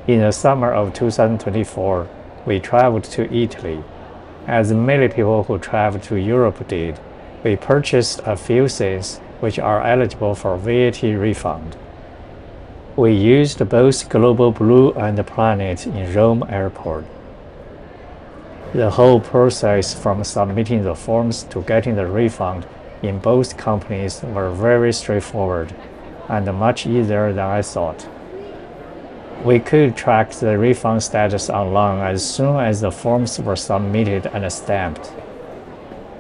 In the summer of 2024, we traveled to Italy. As many people who traveled to Europe did, we purchased a few things which are eligible for VAT refund. We used both Global Blue and Planet in Rome Airport. The whole process from submitting the forms to getting the refund in both companies were very straightforward and much easier than I thought. We could track the refund status online as soon as the forms were submitted and stamped.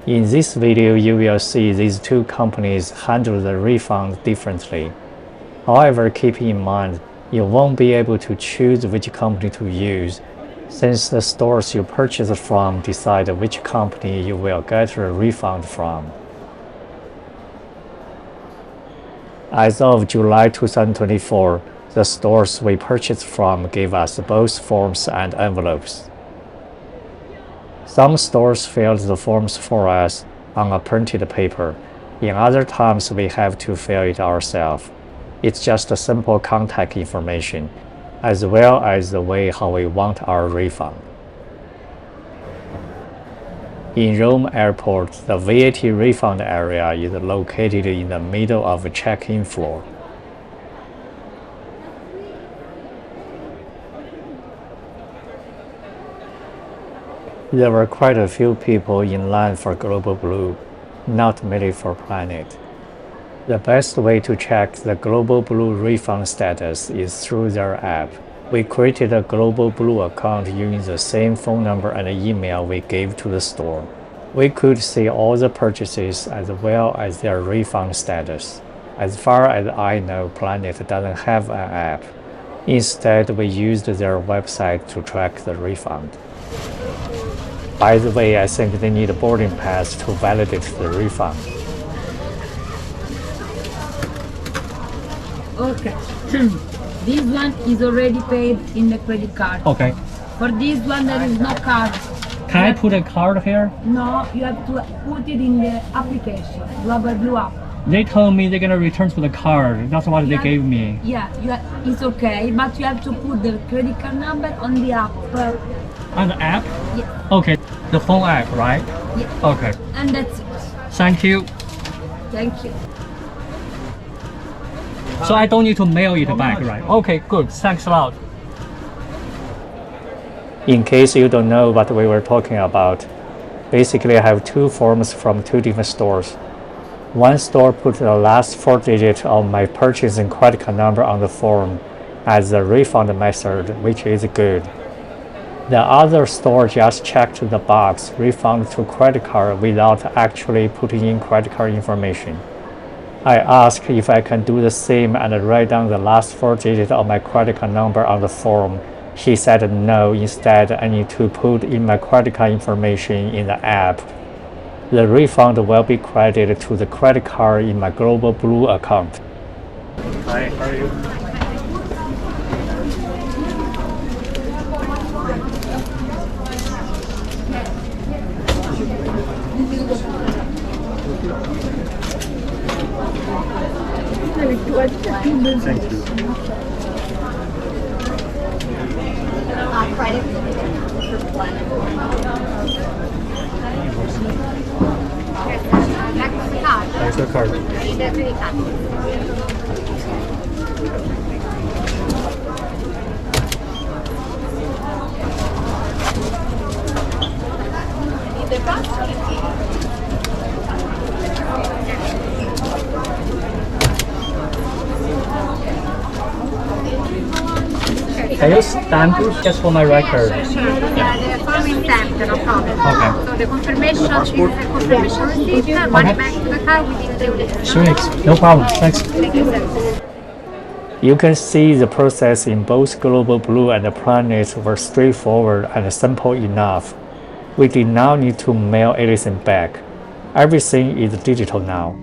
In this video, you will see these two companies handle the refund differently. However, keep in mind, you won't be able to choose which company to use, since the stores you purchase from decide which company you will get a refund from. As of July 2024, the stores we purchased from gave us both forms and envelopes. Some stores filled the forms for us on a printed paper. In other times, we have to fill it ourselves. It's just a simple contact information, as well as the way how we want our refund. In Rome Airport, the VAT refund area is located in the middle of the check-in floor. There were quite a few people in line for Global Blue, not merely for Planet. The best way to check the Global Blue refund status is through their app. We created a Global Blue account using the same phone number and email we gave to the store. We could see all the purchases as well as their refund status. As far as I know, Planet doesn't have an app. Instead, we used their website to track the refund. By the way, I think they need a boarding pass to validate the refund. Okay. This one is already paid in the credit card. Okay. For this one, there is no card. Can I put a card here? No, you have to put it in the application, Global Blue app. They told me they're gonna return to the card. That's what they gave me. Yeah, it's okay, but you have to put the credit card number on the app. On the app? Yeah. Okay. The phone app, right? Yeah. Okay. And that's it. Thank you. Thank you. So I don't need to mail it back, right? Okay, good. Thanks a lot. In case you don't know what we were talking about, basically I have two forms from two different stores. One store put the last 4 digits of my purchasing credit card number on the form as the refund method, which is good. The other store just checked the box refund to credit card without actually putting in credit card information. I asked if I can do the same and write down the last 4 digits of my credit card number on the form. He said no, instead I need to put in my credit card information in the app. The refund will be credited to the credit card in my Global Blue account. Hi, how are you? Thank you. Credit Thanks for the card. Can you stamp it just for my record? Sure. Yeah, the form is stamped, no problem. Okay. So the confirmation is the confirmation receipt, money back to the car within the week. Sweet. No problem. Thanks. Thank you, sir. You can see the process in both Global Blue and Planet were straightforward and simple enough. We did not need to mail anything back. Everything is digital now.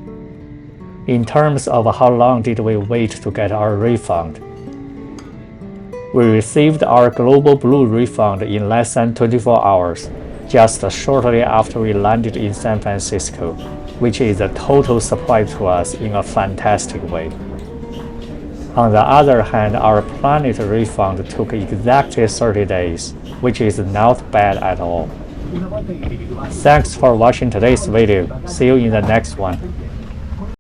In terms of how long did we wait to get our refund, we received our Global Blue refund in less than 24 hours, just shortly after we landed in San Francisco, which is a total surprise to us in a fantastic way. On the other hand, our Planet refund took exactly 30 days, which is not bad at all. Thanks for watching today's video. See you in the next one.